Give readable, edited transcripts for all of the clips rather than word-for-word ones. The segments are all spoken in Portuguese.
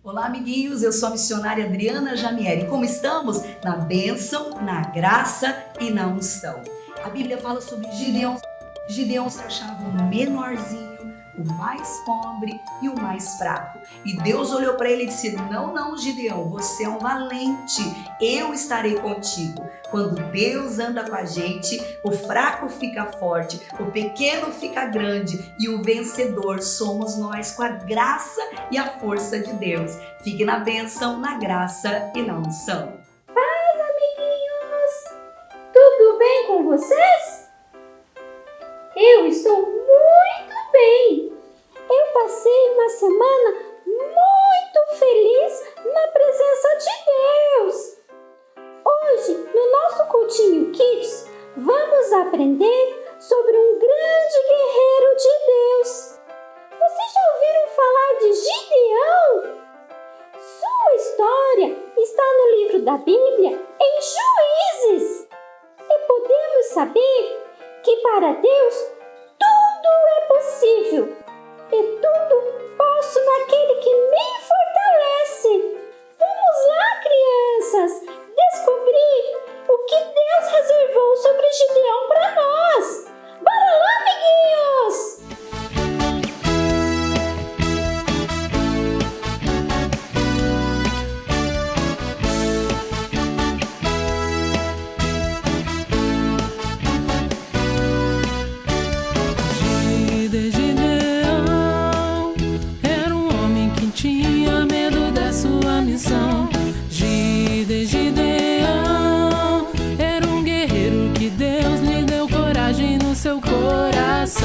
Olá, amiguinhos, eu sou a missionária Adriana Jamieri. Como estamos? Na bênção, na graça e na unção. A Bíblia fala sobre Gideão. Gideão se achava o menorzinho, o mais pobre e o mais fraco. E Deus olhou para ele e disse: não, Gideão, você é um valente, eu estarei contigo. Quando Deus anda com a gente, o fraco fica forte, o pequeno fica grande e o vencedor somos nós com a graça e a força de Deus. Fique na bênção, na graça e na unção. Paz, amiguinhos! Tudo bem com vocês? Eu estou muito bem! Eu passei uma semana muito feliz na presença de Deus! Hoje, no nosso Cultinho Kids, vamos aprender sobre um grande guerreiro de Deus. Vocês já ouviram falar de Gideão? Sua história está no livro da Bíblia, em Juízes. E podemos saber que para Deus tudo é possível. E tudo posso naquele que me fortalece. Vamos lá, crianças, descobrir o que Deus reservou sobre Gideão para nós. Bora lá, amiguinhos! Gideão era um homem que tinha medo da sua missão. Gideão era um guerreiro que Deus lhe deu coragem no seu coração.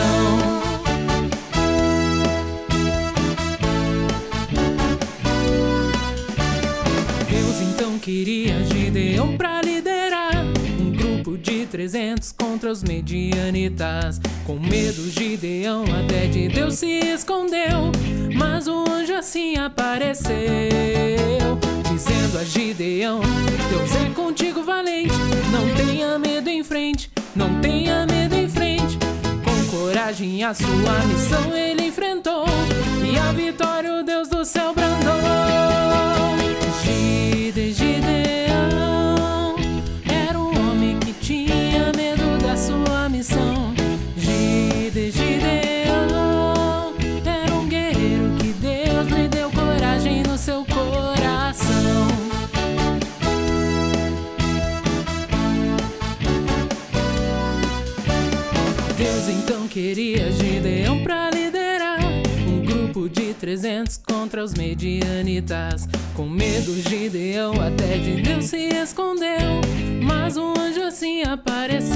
Deus então queria Gideão para liderar um grupo de 300 contra os medianitas. Com medo, Gideão até de Deus se escondeu, mas o anjo assim apareceu, dizendo a Gideão: Deus é contigo, valente, não tenha medo em frente, não tenha medo em frente. Com coragem a sua missão ele enfrentou, e a vitória o Deus do céu brandou. Gideão era um homem que tinha medo da sua missão. Gideão era um guerreiro que Deus lhe deu coragem no seu coração. Deus então queria Gideão para liderar um grupo de 300 contra os medianitas. Com medo, Gideão até de Deus se escondeu, mas um anjo assim apareceu,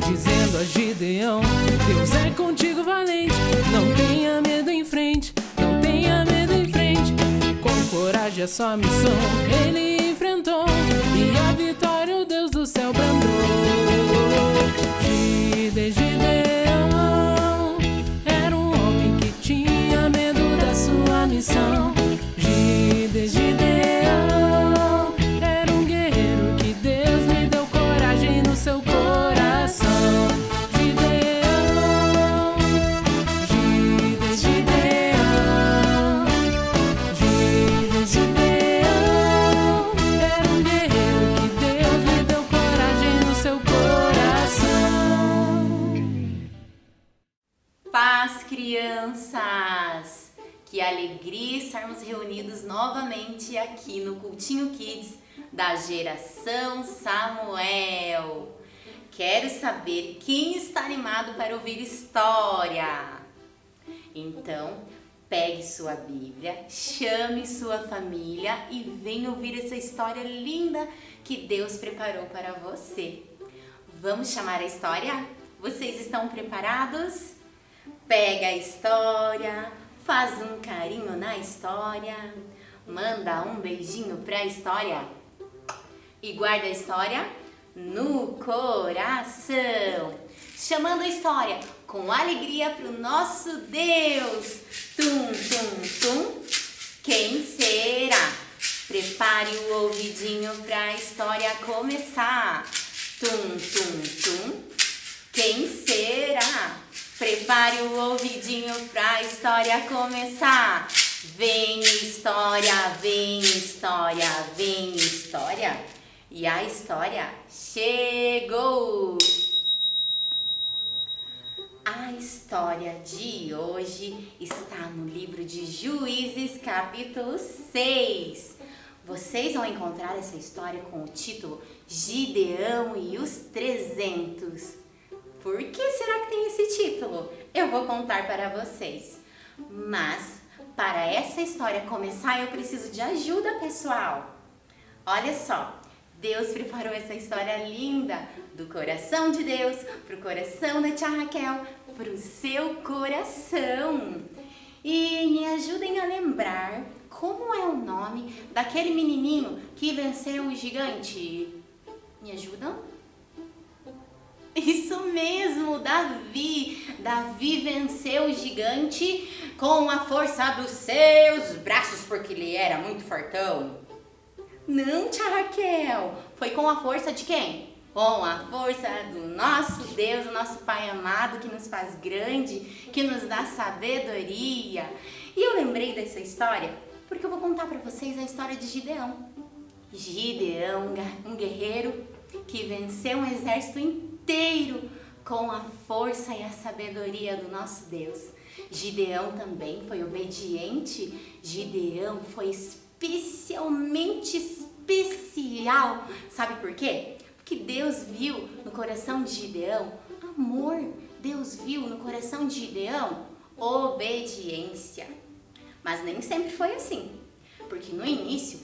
dizendo a Gideão: Deus é contigo, valente, não tenha medo em frente, não tenha medo em frente. Com coragem a sua missão ele enfrentou, e a vitória o Deus do céu brandou. Gideão era um homem que tinha medo da sua missão. Gideão era um guerreiro que Deus lhe deu coragem no seu coração. Gideão era um guerreiro que Deus lhe deu coragem no seu coração. Paz, crianças! Que alegria estarmos reunidos novamente aqui no Cultinho Kids da Geração Samuel. Quero saber quem está animado para ouvir história. Então, pegue sua Bíblia, chame sua família e venha ouvir essa história linda que Deus preparou para você. Vamos chamar a história? Vocês estão preparados? Pega a história, faz um carinho na história, manda um beijinho pra história e guarda a história no coração. Chamando a história com alegria pro nosso Deus. Tum, tum, tum. Quem será? Prepare o ouvidinho pra história começar. Tum, tum, tum. Quem será? Prepare o ouvidinho pra história começar. Vem história, vem história, vem história. E a história chegou! A história de hoje está no livro de Juízes, capítulo 6. Vocês vão encontrar essa história com o título Gideão e os 300. Por que será que tem esse título? Eu vou contar para vocês. Mas, para essa história começar, eu preciso de ajuda, pessoal. Olha só, Deus preparou essa história linda do coração de Deus para o coração da tia Raquel, para o seu coração. E me ajudem a lembrar como é o nome daquele menininho que venceu o gigante. Me ajudam? Isso mesmo, Davi. Davi venceu o gigante com a força dos seus braços, porque ele era muito fortão. Não, tia Raquel. Foi com a força de quem? Com a força do nosso Deus, o nosso Pai amado, que nos faz grande, que nos dá sabedoria. E eu lembrei dessa história porque eu vou contar para vocês a história de Gideão. Gideão, um guerreiro que venceu um exército inteiro com a força e a sabedoria do nosso Deus. Gideão também foi obediente. Gideão foi especialmente especial. Sabe por quê? Porque Deus viu no coração de Gideão amor. Deus viu no coração de Gideão obediência. Mas nem sempre foi assim. Porque no início,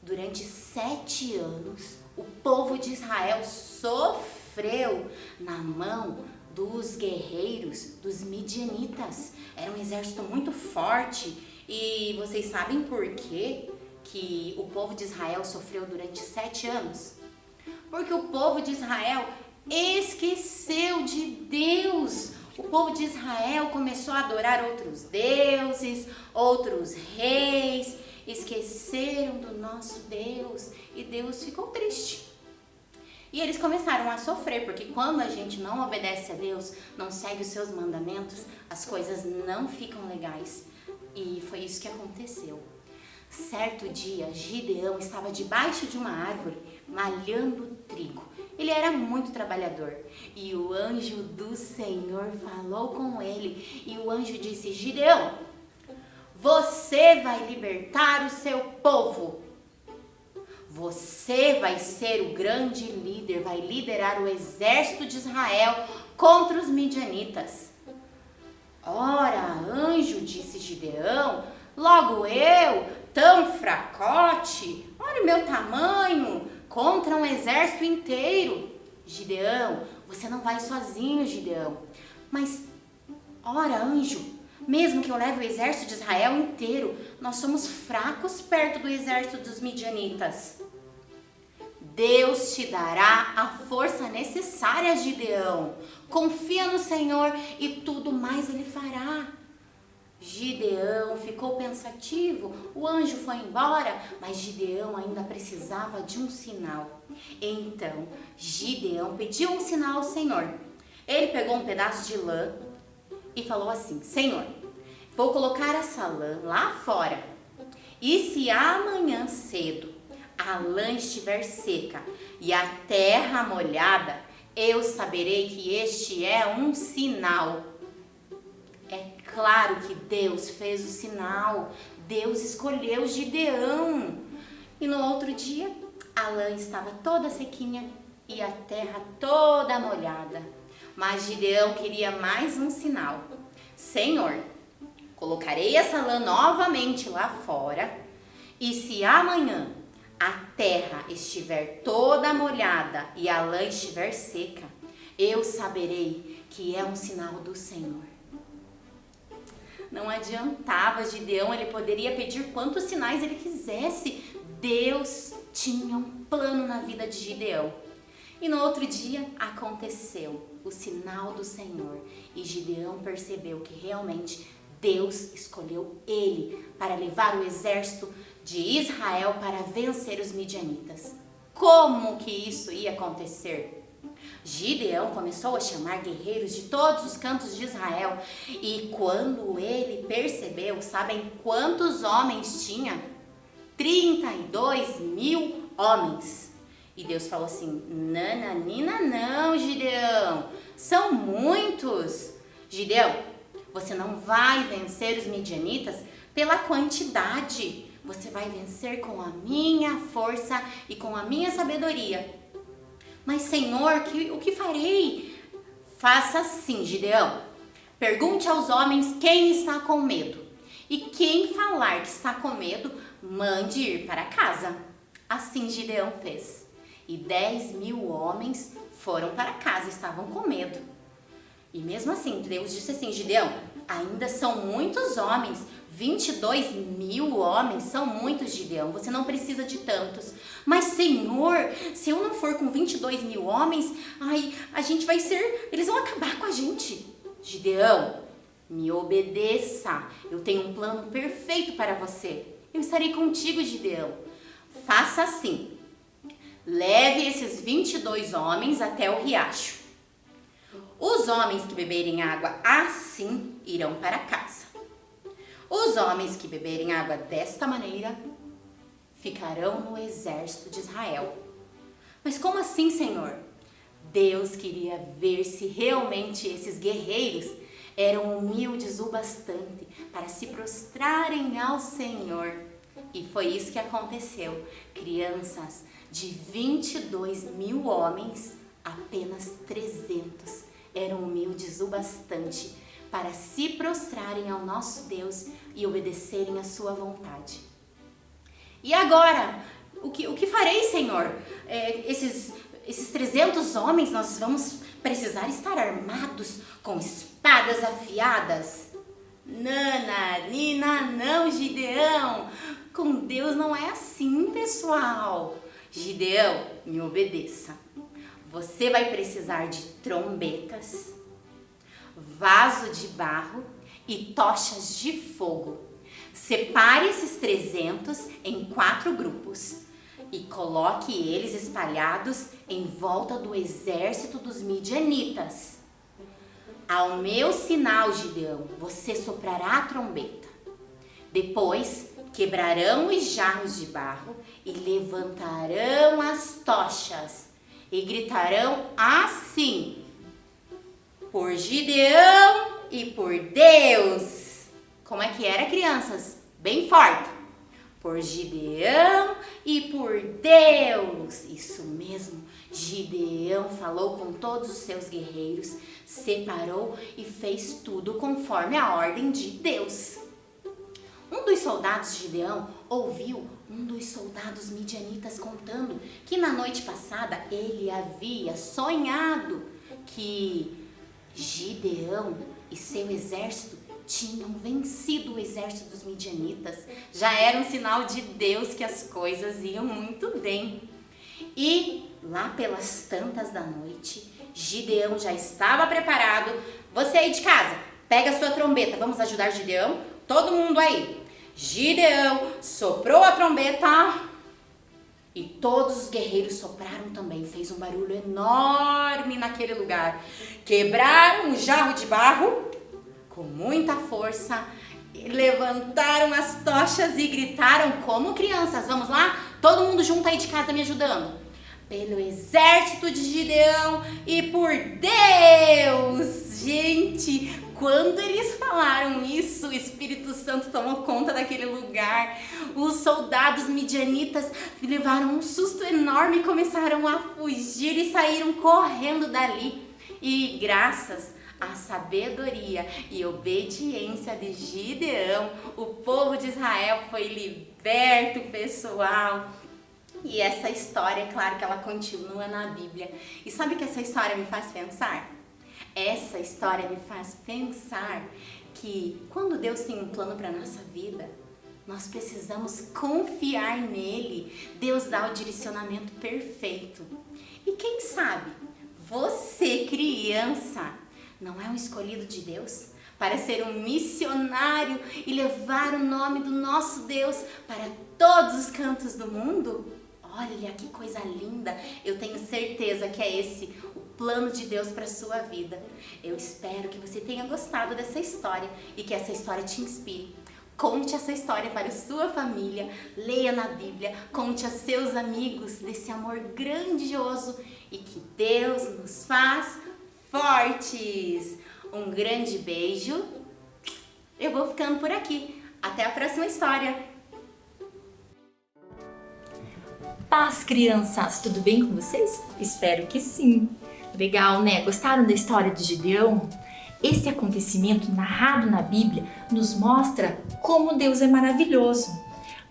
durante 7 anos, o povo de Israel sofreu na mão dos guerreiros, dos midianitas. Era um exército muito forte. E vocês sabem por quê que o povo de Israel sofreu durante 7 anos? Porque o povo de Israel esqueceu de Deus. O povo de Israel começou a adorar outros deuses, outros reis, esqueceram do nosso Deus e Deus ficou triste. E eles começaram a sofrer, porque quando a gente não obedece a Deus, não segue os seus mandamentos, as coisas não ficam legais. E foi isso que aconteceu. Certo dia, Gideão estava debaixo de uma árvore, malhando trigo. Ele era muito trabalhador. E o anjo do Senhor falou com ele. E o anjo disse: Gideão, você vai libertar o seu povo. Você vai ser o grande líder, vai liderar o exército de Israel contra os midianitas. Ora, anjo, disse Gideão, logo eu, tão fracote, olha o meu tamanho, contra um exército inteiro. Gideão, você não vai sozinho, Gideão. Mas, ora, anjo, mesmo que eu leve o exército de Israel inteiro, nós somos fracos perto do exército dos midianitas. Deus te dará a força necessária, Gideão. Confia no Senhor e tudo mais Ele fará. Gideão ficou pensativo, o anjo foi embora, mas Gideão ainda precisava de um sinal. Então, Gideão pediu um sinal ao Senhor. Ele pegou um pedaço de lã e falou assim: Senhor, vou colocar essa lã lá fora. E se amanhã cedo a lã estiver seca e a terra molhada, eu saberei que este é um sinal. É claro que Deus fez o sinal. Deus escolheu Gideão. E no outro dia, a lã estava toda sequinha e a terra toda molhada. Mas Gideão queria mais um sinal. Senhor, colocarei essa lã novamente lá fora, e se amanhã a terra estiver toda molhada e a lã estiver seca, eu saberei que é um sinal do Senhor. Não adiantava Gideão, ele poderia pedir quantos sinais ele quisesse. Deus tinha um plano na vida de Gideão. E no outro dia aconteceu o sinal do Senhor. E Gideão percebeu que realmente Deus escolheu ele para levar o exército de Israel para vencer os midianitas. Como que isso ia acontecer? Gideão começou a chamar guerreiros de todos os cantos de Israel e quando ele percebeu, sabem quantos homens tinha? 32.000 homens. E Deus falou assim, nananina não, Gideão, são muitos. Gideão, você não vai vencer os midianitas pela quantidade, você vai vencer com a minha força e com a minha sabedoria. Mas Senhor, o que farei? Faça assim, Gideão. Pergunte aos homens quem está com medo. E quem falar que está com medo, mande ir para casa. Assim Gideão fez. E 10.000 homens foram para casa, estavam com medo. E mesmo assim, Deus disse assim, Gideão, ainda são muitos homens, 22.000 homens, são muitos, Gideão, você não precisa de tantos. Mas Senhor, se eu não for com 22.000 homens, eles vão acabar com a gente. Gideão, me obedeça, eu tenho um plano perfeito para você. Eu estarei contigo, Gideão. Faça assim, leve esses 22 homens até o riacho. Os homens que beberem água assim irão para casa. Os homens que beberem água desta maneira ficarão no exército de Israel. Mas como assim, Senhor? Deus queria ver se realmente esses guerreiros eram humildes o bastante para se prostrarem ao Senhor. E foi isso que aconteceu. Crianças, de 22.000 homens, apenas 300 eram humildes o bastante para se prostrarem ao nosso Deus e obedecerem à sua vontade. E agora, o que farei, Senhor? Esses 300 homens, nós vamos precisar estar armados com espadas afiadas? Nananina, não, Gideão. Com Deus não é assim, pessoal. Gideão, me obedeça. Você vai precisar de trombetas, vaso de barro e tochas de fogo. Separe esses 300 em 4 grupos e coloque eles espalhados em volta do exército dos midianitas. Ao meu sinal, Gideão, você soprará a trombeta. Depois, quebrarão os jarros de barro e levantarão as tochas e gritarão assim: por Gideão e por Deus. Como é que era, crianças? Bem forte. Por Gideão e por Deus. Isso mesmo. Gideão falou com todos os seus guerreiros, separou e fez tudo conforme a ordem de Deus. Um dos soldados de Gideão ouviu um dos soldados midianitas contando que na noite passada ele havia sonhado que Gideão e seu exército tinham vencido o exército dos midianitas. Já era um sinal de Deus que as coisas iam muito bem. E lá pelas tantas da noite, Gideão já estava preparado. Você aí de casa, pega a sua trombeta, vamos ajudar Gideão? Todo mundo aí. Gideão soprou a trombeta e todos os guerreiros sopraram também. Fez um barulho enorme naquele lugar. Quebraram um jarro de barro com muita força, levantaram as tochas e gritaram como crianças. Vamos lá? Todo mundo junto aí de casa me ajudando. Pelo exército de Gideão e por Deus! Gente, quando eles falaram isso, o Espírito Santo tomou conta daquele lugar. Os soldados midianitas levaram um susto enorme e começaram a fugir e saíram correndo dali. E graças à sabedoria e obediência de Gideão, o povo de Israel foi liberto, pessoal. E essa história, é claro que ela continua na Bíblia. E sabe o que essa história me faz pensar? Essa história me faz pensar que quando Deus tem um plano para a nossa vida, nós precisamos confiar nele. Deus dá o direcionamento perfeito. E quem sabe, você, criança, não é um escolhido de Deus para ser um missionário e levar o nome do nosso Deus para todos os cantos do mundo? Olha que coisa linda! Eu tenho certeza que é esse o plano de Deus para a sua vida. Eu espero que você tenha gostado dessa história e que essa história te inspire. Conte essa história para a sua família, leia na Bíblia, conte a seus amigos desse amor grandioso e que Deus nos faz fortes. Um grande beijo. Eu vou ficando por aqui. Até a próxima história. Paz, crianças! Tudo bem com vocês? Espero que sim! Legal, né? Gostaram da história de Gideão? Esse acontecimento narrado na Bíblia nos mostra como Deus é maravilhoso,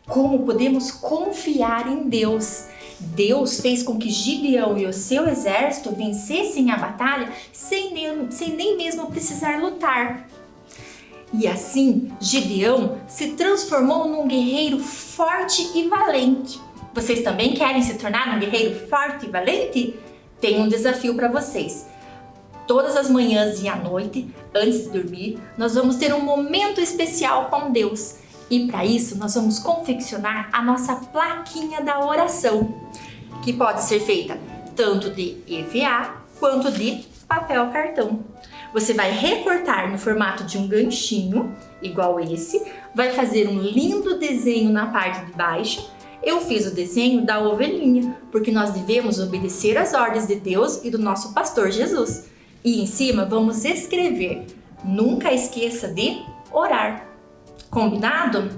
como podemos confiar em Deus. Deus fez com que Gideão e o seu exército vencessem a batalha sem nem mesmo precisar lutar. E assim, Gideão se transformou num guerreiro forte e valente. Vocês também querem se tornar um guerreiro forte e valente? Tenho um desafio para vocês. Todas as manhãs e à noite, antes de dormir, nós vamos ter um momento especial com Deus. E para isso, nós vamos confeccionar a nossa plaquinha da oração, que pode ser feita tanto de EVA quanto de papel cartão. Você vai recortar no formato de um ganchinho, igual esse, vai fazer um lindo desenho na parte de baixo. Eu fiz o desenho da ovelhinha, porque nós devemos obedecer às ordens de Deus e do nosso pastor Jesus. E em cima vamos escrever: nunca esqueça de orar. Combinado?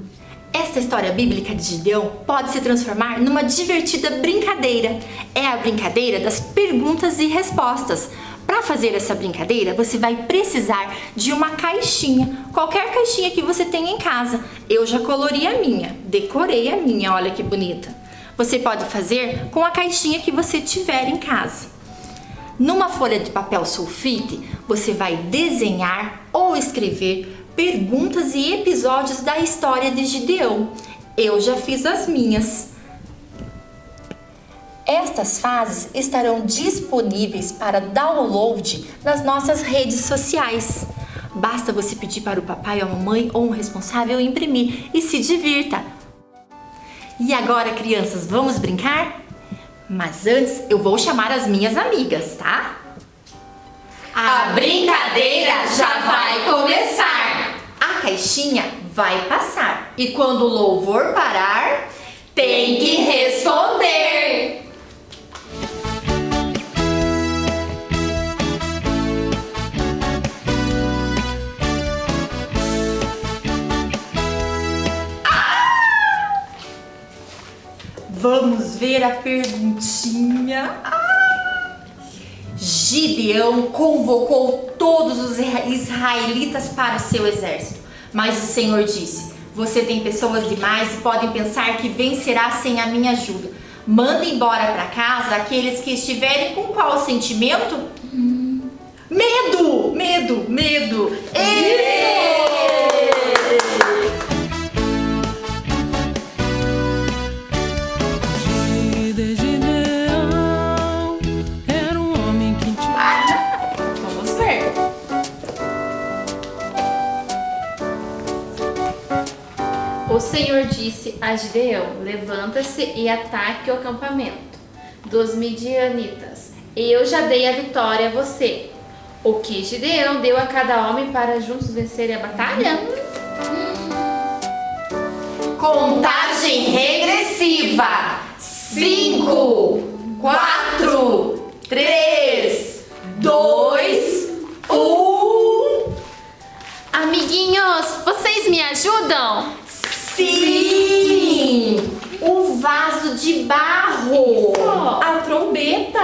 Esta história bíblica de Gideão pode se transformar numa divertida brincadeira. É a brincadeira das perguntas e respostas. Para fazer essa brincadeira, você vai precisar de uma caixinha, qualquer caixinha que você tenha em casa. Eu já colori a minha, decorei a minha, olha que bonita. Você pode fazer com a caixinha que você tiver em casa. Numa folha de papel sulfite, você vai desenhar ou escrever perguntas e episódios da história de Gideão. Eu já fiz as minhas. Estas fases estarão disponíveis para download nas nossas redes sociais. Basta você pedir para o papai ou a mamãe ou um responsável imprimir e se divirta. E agora, crianças, vamos brincar? Mas antes eu vou chamar as minhas amigas, tá? A brincadeira já vai começar! A caixinha vai passar e quando o louvor parar, tem que responder! Vamos ver a perguntinha. Gideão convocou todos os israelitas para o seu exército. Mas o Senhor disse: você tem pessoas demais e podem pensar que vencerá sem a minha ajuda. Manda embora para casa aqueles que estiverem com qual sentimento? Medo! Medo! Medo! Isso! O Senhor disse a Gideão: levanta-se e ataque o acampamento dos midianitas. Eu já dei a vitória a você. O que Gideão deu a cada homem para juntos vencerem a batalha? Contagem regressiva. 5, 4, 3, 2, 1. Amiguinhos, vocês me ajudam? Sim! O vaso de barro! Isso. A trombeta!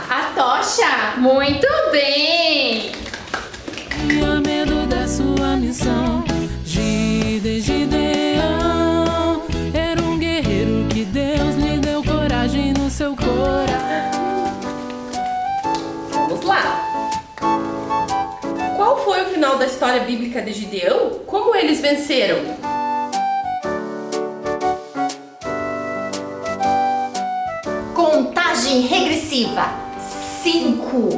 A tocha? Muito bem! Tinha medo da sua missão. Gideão era um guerreiro que Deus lhe deu coragem no seu coração. Vamos lá! Qual foi o final da história bíblica de Gideão? Como eles venceram? Contagem regressiva. 5,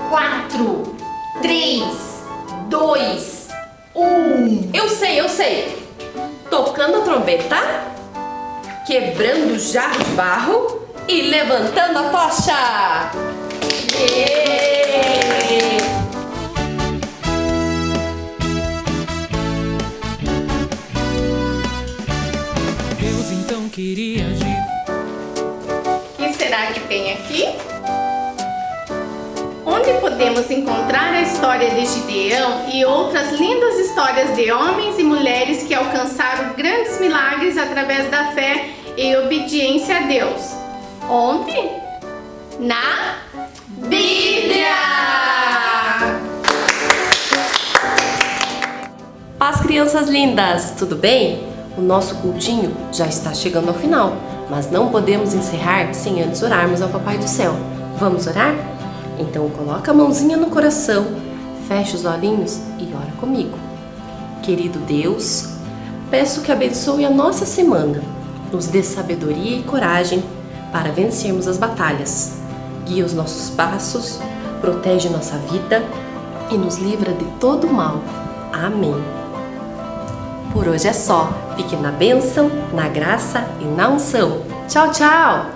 4, 3, 2, Eu sei. Tocando a trombeta, quebrando o jarro de barro e levantando a tocha. Deus então queria agir. O que será que tem aqui? Onde podemos encontrar a história de Gideão e outras lindas histórias de homens e mulheres que alcançaram grandes milagres através da fé e obediência a Deus? Onde? Na Bíblia! Paz, crianças lindas, tudo bem? O nosso cultinho já está chegando ao final, mas não podemos encerrar sem antes orarmos ao Papai do Céu. Vamos orar? Então coloca a mãozinha no coração, fecha os olhinhos e ora comigo. Querido Deus, peço que abençoe a nossa semana, nos dê sabedoria e coragem para vencermos as batalhas. Guia os nossos passos, protege nossa vida e nos livra de todo o mal. Amém. Por hoje é só. Fique na bênção, na graça e na unção. Tchau, tchau!